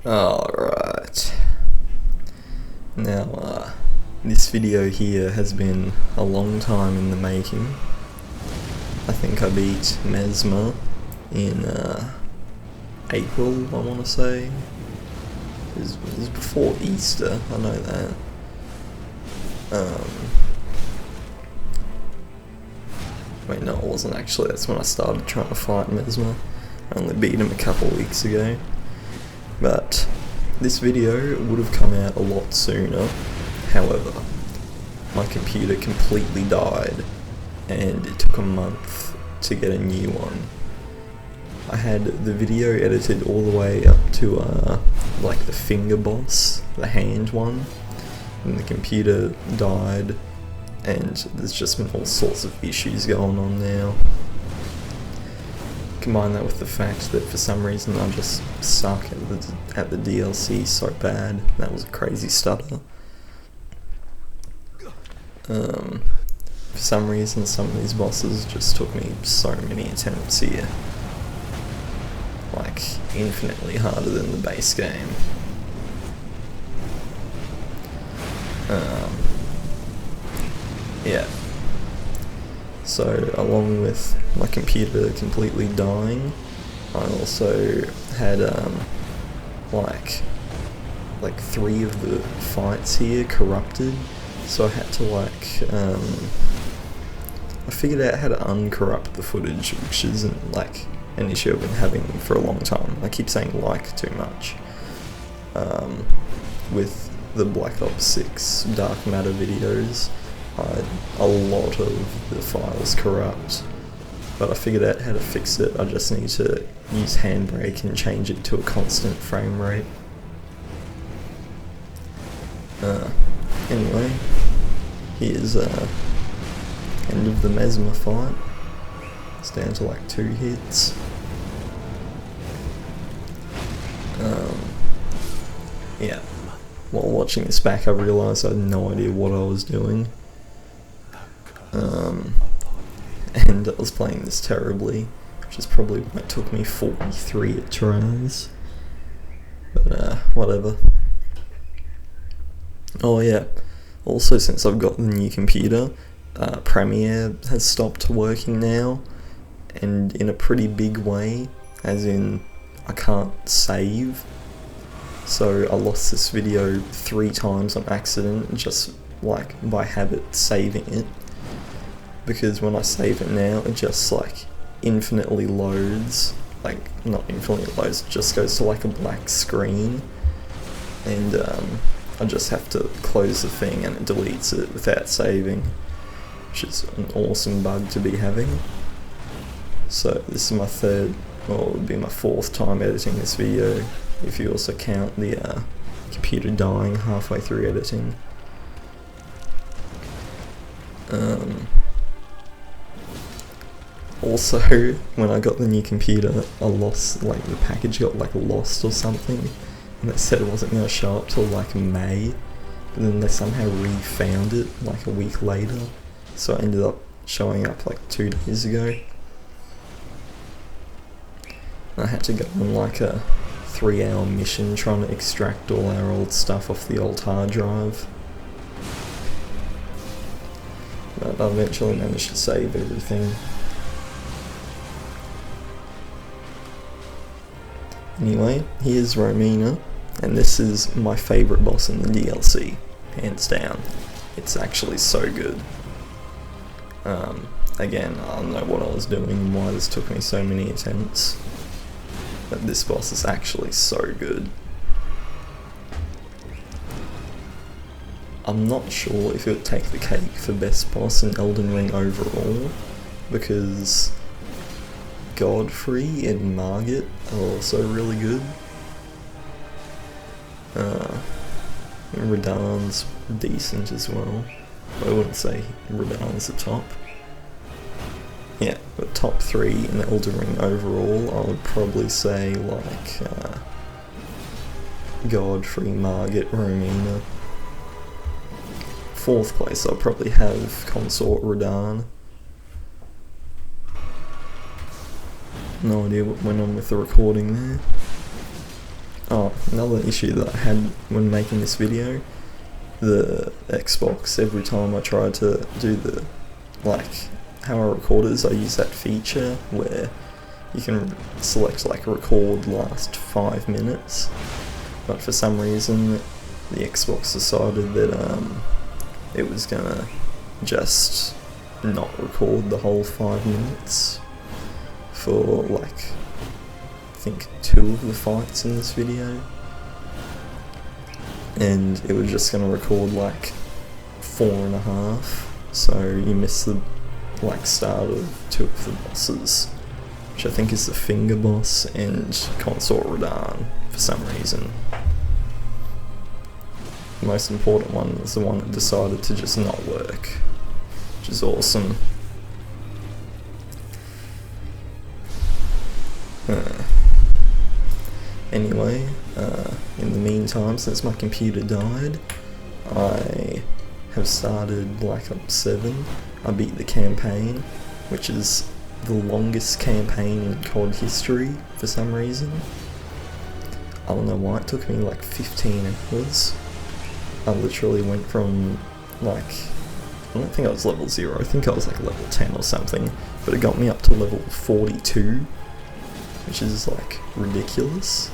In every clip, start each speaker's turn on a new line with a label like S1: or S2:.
S1: Alright, now this video here has been a long time in the making. I think I beat Mesmer in April, I want to say. It was before Easter, I know that. Wait, no, it wasn't actually. That's when I started trying to fight Mesmer. I only beat him a couple weeks ago. But this video would have come out a lot sooner. However, my computer completely died and it took a month to get a new one. I had the video edited all the way up to like the finger boss, the hand one, and the computer died and there's just been all sorts of issues going on now. Combine that with the fact that for some reason I just suck at the DLC so bad. That was a crazy stutter. For some reason some of these bosses just took me so many attempts here. Like, infinitely harder than the base game. Yeah. So, along with my computer completely dying, I also had like 3 of the fights here corrupted. So I had to I figured out how to uncorrupt the footage, which isn't like an issue I've been having for a long time. I keep saying like too much. With the Black Ops 6 Dark Matter videos, a lot of the files corrupt, but I figured out how to fix it. I just need to use Handbrake and change it to a constant frame rate. Anyway, here's end of the Mesmer fight. It's down to like 2 hits. Yeah. While watching this back, I realised I had no idea what I was doing. And I was playing this terribly, which is probably why it took me 43 tries. But whatever. Oh yeah, also since I've got the new computer, Premiere has stopped working now, and in a pretty big way, as in I can't save. So I lost this video 3 times on accident, just like by habit saving it. Because when I save it now, it just like infinitely loads. Like, not infinitely loads, it just goes to like a black screen. And I just have to close the thing and it deletes it without saving. Which is an awesome bug to be having. So this is my 3rd, or it would be my 4th time editing this video, if you also count the computer dying halfway through editing. Also, when I got the new computer, I lost, like, the package got like lost or something, and they said it wasn't going to show up till like May, but then they somehow refound it like a week later, so it ended up showing up like 2 days ago. I had to go on like a 3-hour mission trying to extract all our old stuff off the old hard drive. But I eventually managed to save everything. Anyway, here's Romina, and this is my favourite boss in the DLC, hands down. It's actually so good. Again, I don't know what I was doing and why this took me so many attempts, but this boss is actually so good. I'm not sure if it would take the cake for best boss in Elden Ring overall, because Godfrey and Margit are also really good. Radahn's decent as well. I wouldn't say Radahn's the top. Yeah, but top 3 in Elden Ring overall, I would probably say like Godfrey, Margit, Romina. 4th place I'll probably have Consort Radahn. No idea what went on with the recording there. Oh, another issue that I had when making this video, the Xbox, every time I try to do the, like, how I record is, I use that feature where you can select like record last 5 minutes, but for some reason the Xbox decided that it was gonna just not record the whole 5 minutes for like, I think 2 of the fights in this video, and it was just gonna record like 4.5, so you miss the like start of 2 of the bosses, which I think is the Finger Boss and Consort Radahn for some reason. The most important one was the one that decided to just not work, which is awesome. Anyway, in the meantime, since my computer died, I have started Black Ops 7. I beat the campaign, which is the longest campaign in COD history for some reason. I don't know why, it took me like 15 hours. I literally went from like, I don't think I was level 0, I think I was like level 10 or something, but it got me up to level 42, which is like ridiculous.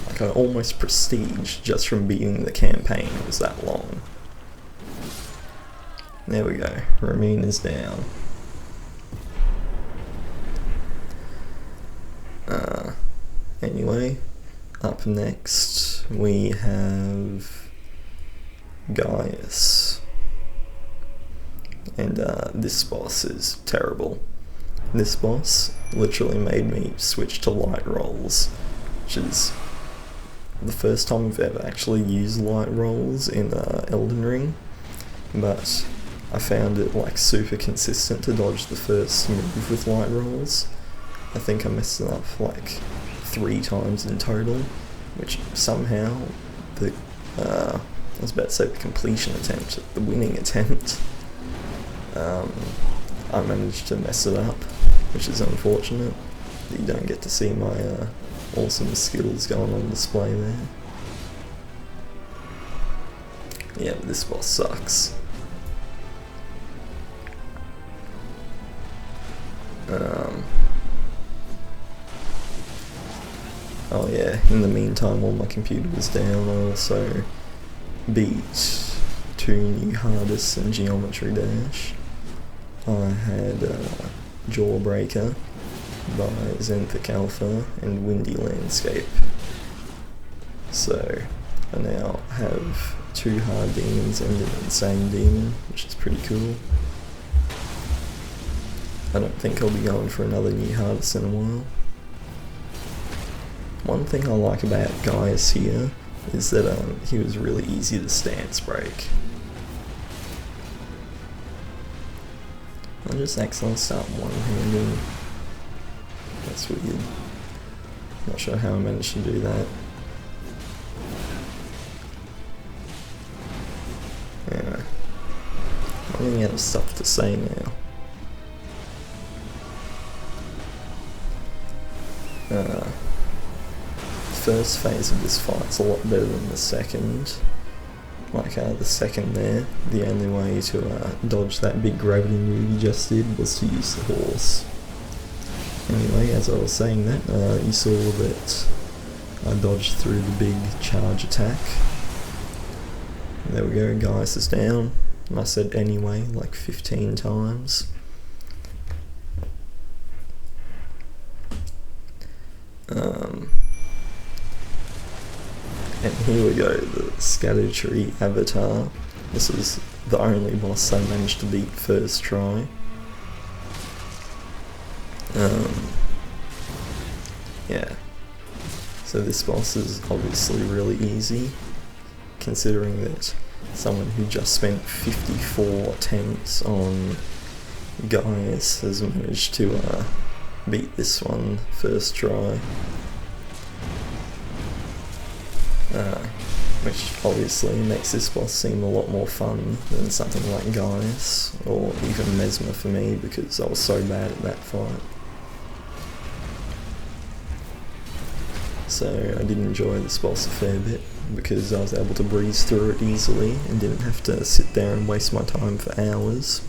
S1: Like I almost prestige just from beating the campaign, it was that long. There we go, Ramin is down. Anyway, up next we have Gaius, and this boss is terrible. This boss literally made me switch to light rolls, which is the first time I've ever actually used light rolls in Elden Ring, but I found it like super consistent to dodge the first move with light rolls. I think I messed it up like 3 times in total, which somehow the I was about to say the completion attempt, the winning attempt, I managed to mess it up, which is unfortunate that you don't get to see my awesome skills going on display there. Yeah, but this boss sucks. Oh yeah, in the meantime, while my computer was down, I also beat 2 new hardists in Geometry Dash. I had Jawbreaker by Xanthic Alpha and Windy Landscape. So I now have 2 hard demons and an insane demon, which is pretty cool. I don't think I'll be going for another new hardest in a while. One thing I like about Gaius here is that he was really easy to stance break. I'll just accidentally start one-handing. That's weird. Not sure how I managed to do that. Yeah. I'm running out of stuff to say now. First phase of this fight's a lot better than the second. Like the second there, the only way to dodge that big gravity move you just did was to use the horse. Anyway, as I was saying that, you saw that I dodged through the big charge attack. There we go, Gaius is down. And I said anyway like 15 times. And here we go, the Scatter Tree Avatar. This is the only boss I managed to beat first try. Yeah. So this boss is obviously really easy, considering that someone who just spent 54 attempts on Gaius has managed to beat this one first try. Which obviously makes this boss seem a lot more fun than something like Gaius, or even Mesmer for me, because I was so bad at that fight. so I did enjoy this boss a fair bit because I was able to breeze through it easily and didn't have to sit there and waste my time for hours.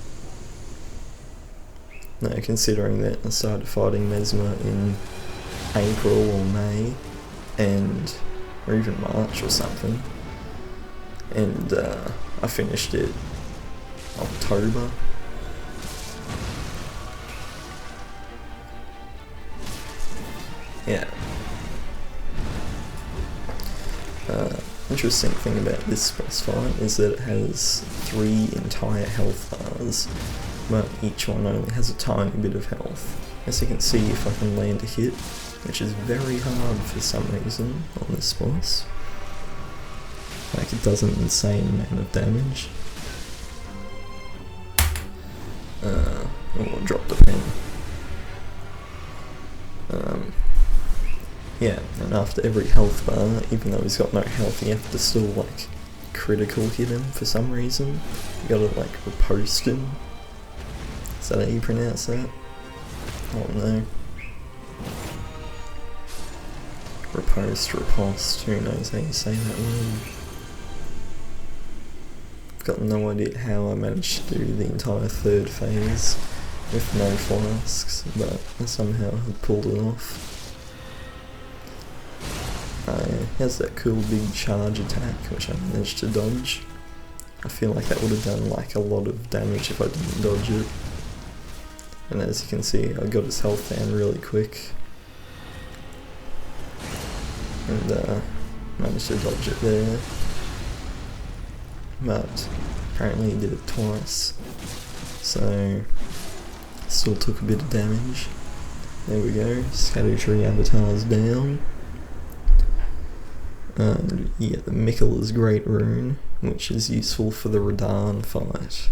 S1: Now, considering that I started fighting Mesmer in April or May, or even March or something, and I finished it October. Yeah. Interesting thing about this boss fight is that it has 3 entire health bars, but each one only has a tiny bit of health. As you can see, if I can land a hit, which is very hard for some reason on this boss. Like, it does an insane amount of damage. Oh, I dropped a pen. Yeah, and after every health bar, even though he's got no health, you have to still, like, critical hit him for some reason. You gotta, like, riposte him. Is that how you pronounce that? I don't know. Riposte, who knows how you say that word. I've got no idea how I managed to do the entire 3rd phase with no flasks, but I somehow had pulled it off. He has that cool big charge attack, which I managed to dodge. I feel like that would have done like a lot of damage if I didn't dodge it. And as you can see, I got his health down really quick. And managed to dodge it there. But apparently he did it twice. So still took a bit of damage. There we go, Scatter Tree Avatar's down. And yeah, the Miquella's Great Rune, which is useful for the Radahn fight.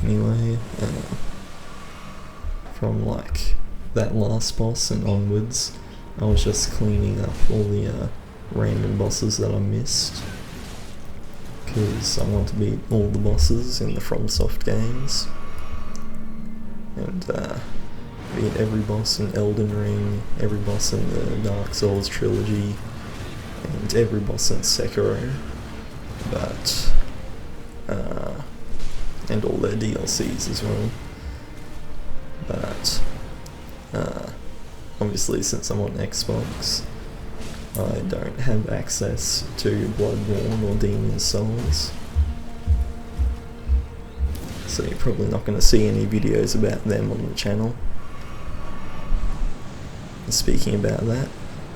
S1: Anyway, from like that last boss and onwards, I was just cleaning up all the random bosses that I missed, because I want to beat all the bosses in the FromSoft games, and beat every boss in Elden Ring, every boss in the Dark Souls trilogy, and every boss in Sekiro, but and all their DLCs as well. But obviously, since I'm on Xbox, I don't have access to Bloodborne or Demon's Souls, so you're probably not going to see any videos about them on the channel. And speaking about that,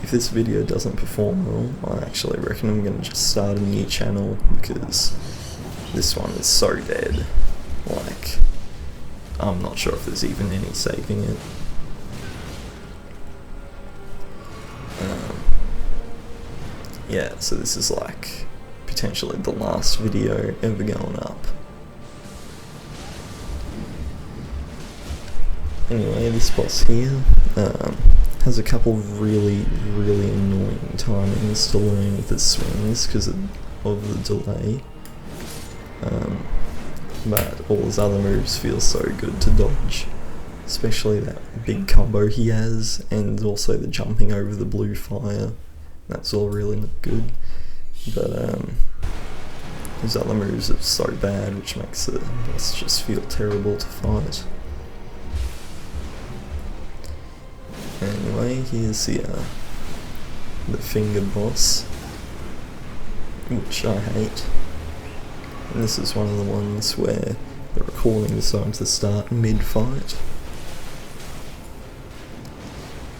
S1: if this video doesn't perform well, I actually reckon I'm going to just start a new channel, because this one is so dead. Like, I'm not sure if there's even any saving it. Yeah, so this is like potentially the last video ever going up. Anyway, this boss here has a couple really annoying timings to learn with its swings because of the delay. But all his other moves feel so good to dodge, especially that big combo he has, and also the jumping over the blue fire. That's all really not good, but his other moves are so bad, which makes the boss just feel terrible to fight. Anyway, here's the finger boss, which I hate. And this is one of the ones where the recording decides to start mid-fight.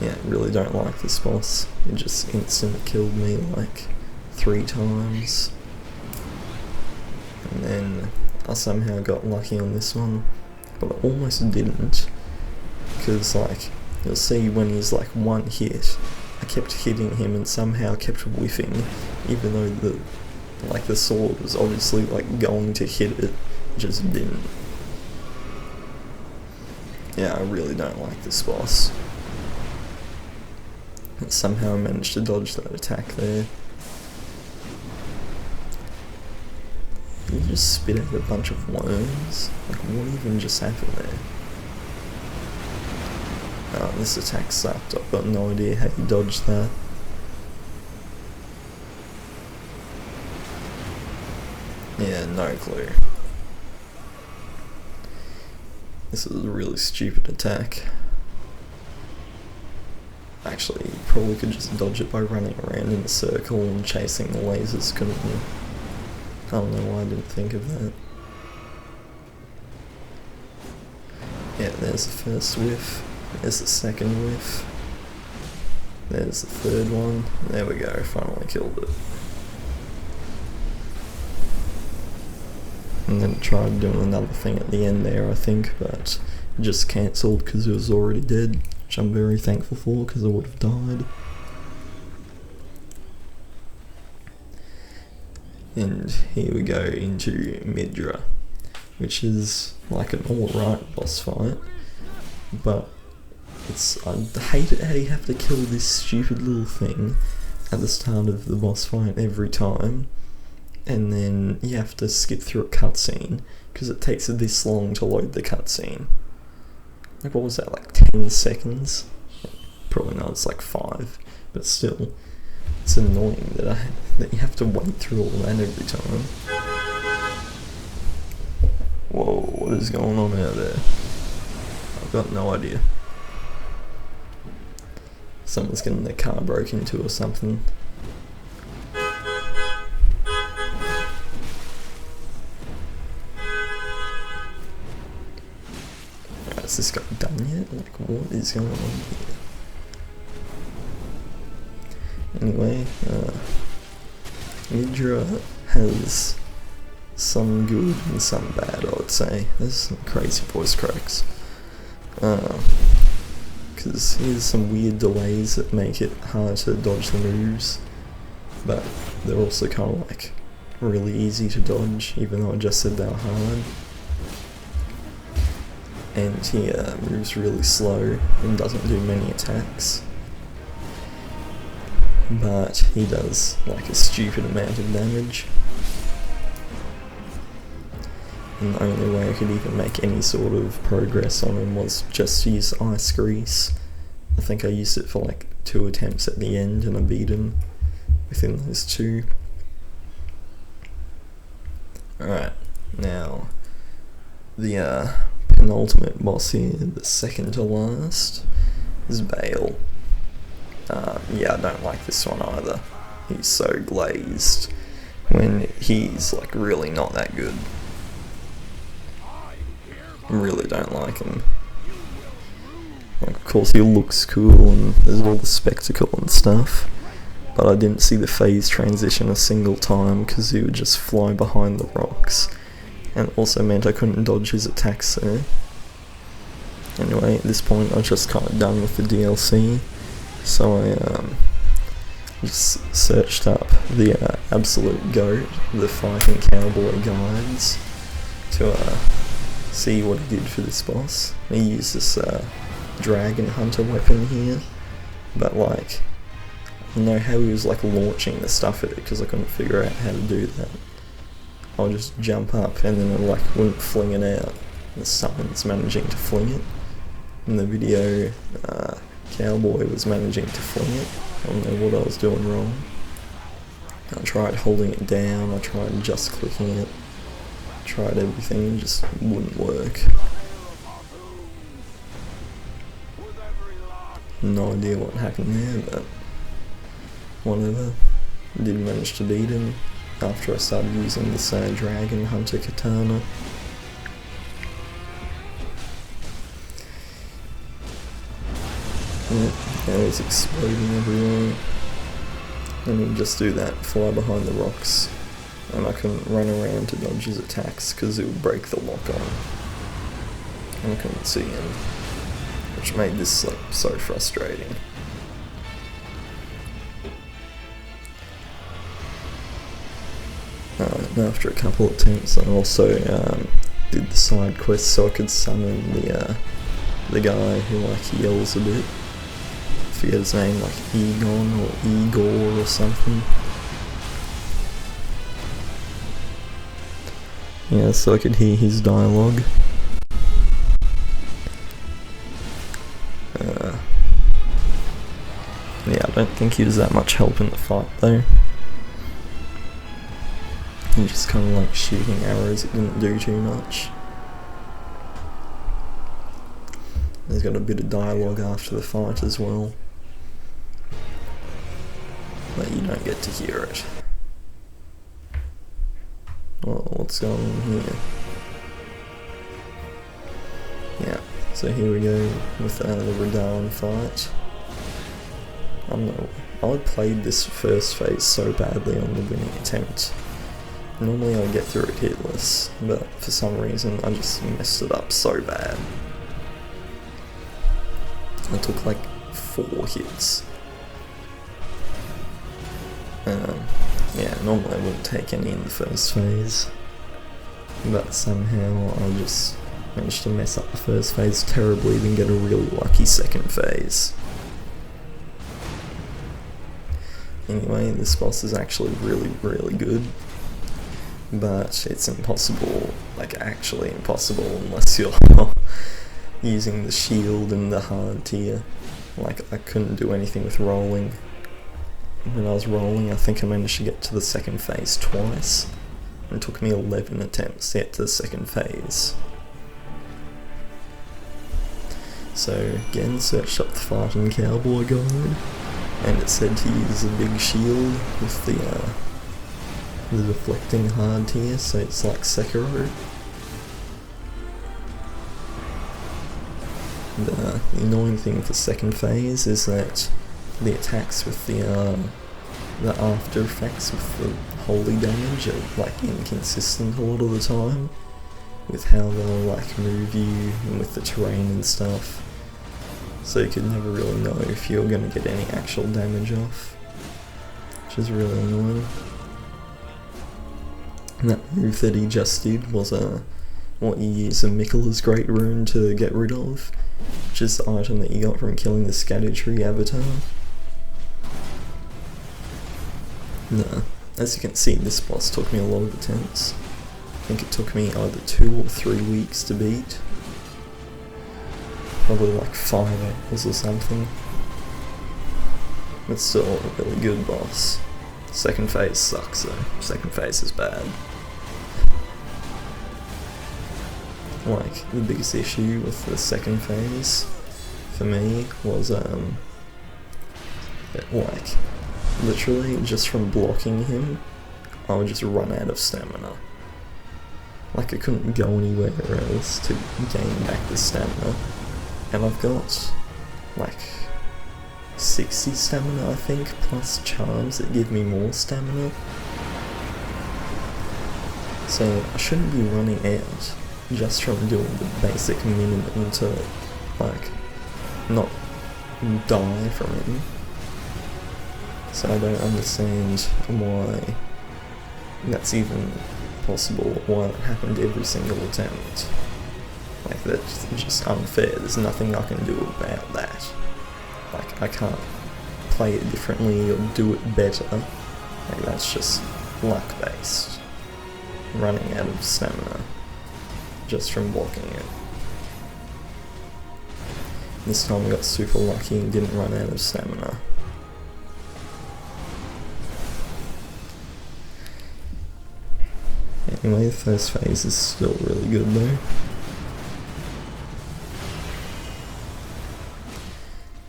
S1: Yeah, I really don't like this boss. It just instant killed me like 3 times. And then I somehow got lucky on this one, but I almost didn't. Because like, you'll see when he's like one hit, I kept hitting him and somehow kept whiffing, even though the sword was obviously like going to hit it, just didn't. Yeah, I really don't like this boss. And somehow I managed to dodge that attack there. You just spit out a bunch of worms? Like, what even just happened there? Oh, this attack sucked. I've got no idea how you dodged that. Yeah, no clue. This is a really stupid attack. Actually, you probably could just dodge it by running around in a circle and chasing the lasers, couldn't you? I don't know why I didn't think of that. Yeah, there's the first whiff. There's the second whiff. There's the third one. There we go, finally killed it. And then tried doing another thing at the end there, I think, but just cancelled because it was already dead, which I'm very thankful for because I would have died. And here we go into Midra, which is like an alright boss fight, but I hate it how you have to kill this stupid little thing at the start of the boss fight every time, and then you have to skip through a cutscene because it takes this long to load the cutscene. Like, what was that, like 10 seconds? Probably not, it's like 5, but still, it's annoying that you have to wait through all that every time. Whoa, what is going on out there? I've got no idea. Someone's getting their car broken into or something. Is this guy done yet? Like, what is going on here? Anyway, Midra has some good and some bad, I would say. There's some crazy voice cracks. Because here's some weird delays that make it hard to dodge the moves, but they're also kind of like really easy to dodge, even though I just said they were hard. And he moves really slow and doesn't do many attacks, but he does like a stupid amount of damage. And the only way I could even make any sort of progress on him was just to use ice grease. I think I used it for like 2 attempts at the end and I beat him within those 2. Alright, now the penultimate boss here, the second to last, is Bale. Yeah, I don't like this one either. He's so glazed when he's like really not that good. I really don't like him. Like, of course he looks cool and there's all the spectacle and stuff, but I didn't see the phase transition a single time because he would just fly behind the rocks, and it also meant I couldn't dodge his attacks there. Anyway, at this point I was just kind of done with the DLC, so I just searched up the absolute GOAT, the Fighting Cowboy guides, to see what he did for this boss. He used this dragon hunter weapon here, but like, I don't know how he was like launching the stuff at it because I couldn't figure out how to do that. I'll just jump up and then it like wouldn't fling it out. The someone's managing to fling it. In the video, Cowboy was managing to fling it. I don't know what I was doing wrong. I tried holding it down, I tried just clicking it, tried everything, it just wouldn't work. No idea what happened there, but whatever. Did manage to beat him after I started using this dragon hunter katana. Yeah, now he's exploding everywhere. And he'd just do that, fly behind the rocks, and I couldn't run around to dodge his attacks because it would break the lock on. And I couldn't see him, which made this like so frustrating. And after a couple of attempts, I also did the side quest so I could summon the guy who like yells a bit. I forget his name, like Egon or Igor or something. Yeah, so I could hear his dialogue. Yeah, I don't think he was that much help in the fight though. He just kind of like shooting arrows, it didn't do too much. There's got a bit of dialogue after the fight as well, but you don't get to hear it. Well, what's going on here? Yeah, so here we go with the Radahn fight. I don't know, I played this first phase so badly on the winning attempt. Normally I get through it hitless, but for some reason I just messed it up so bad. I took like 4 hits. Yeah, normally I wouldn't take any in the first phase, but somehow I just managed to mess up the first phase terribly, then get a really lucky second phase. Anyway, this boss is actually really good, but it's impossible, like actually impossible, unless you're using the shield and the hard tier. Like, I couldn't do anything with rolling. When I was rolling, I think I managed to get to the second phase twice. It took me 11 attempts to get to the second phase. So again, searched up the fighting cowboy guide, and it said to use a big shield with the deflecting hard tier, so it's like Sekiro. The annoying thing with the second phase is that the attacks with the after effects with the holy damage are like inconsistent a lot of the time with how they'll like move you and with the terrain and stuff, so you could never really know if you're going to get any actual damage off, which is really annoying. And that move that he just did was what you use a Mikkela's Great Rune to get rid of, which is the item that you got from killing the Scattertree avatar. No, as you can see, this boss took me a lot of attempts. I think it took me either 2 or 3 weeks to beat. Probably like 5 hours or something. But still a really good boss. Second phase sucks though. Second phase is bad. Like, the biggest issue with the second phase for me was like, literally just from blocking him, I would just run out of stamina. Like, I couldn't go anywhere else to gain back the stamina. And I've got like 60 stamina, I think, plus charms that give me more stamina. So I shouldn't be running out just from doing the basic minimum to like not die from him. So I don't understand why that's even possible, why it happened every single attempt. Like, that's just unfair. There's nothing I can do about that. Like, I can't play it differently or do it better. Like, that's just luck based. Running out of stamina just from blocking it. This time I got super lucky and didn't run out of stamina. Anyway, the first phase is still really good though.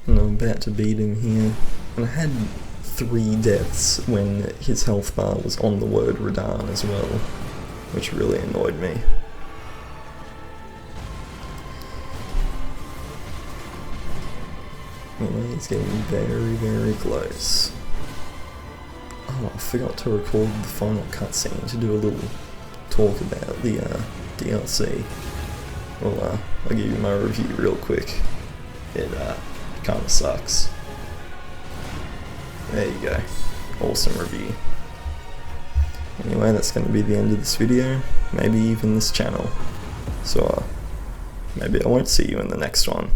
S1: And I'm about to beat him here. And I had 3 deaths when his health bar was on the word Radahn as well, which really annoyed me. Anyway, he's getting very close. Oh, I forgot to record the final cutscene to do a little talk about the DLC. Well, I'll give you my review real quick. It kinda sucks. There you go. Awesome review. Anyway, that's going to be the end of this video, maybe even this channel. So, maybe I won't see you in the next one.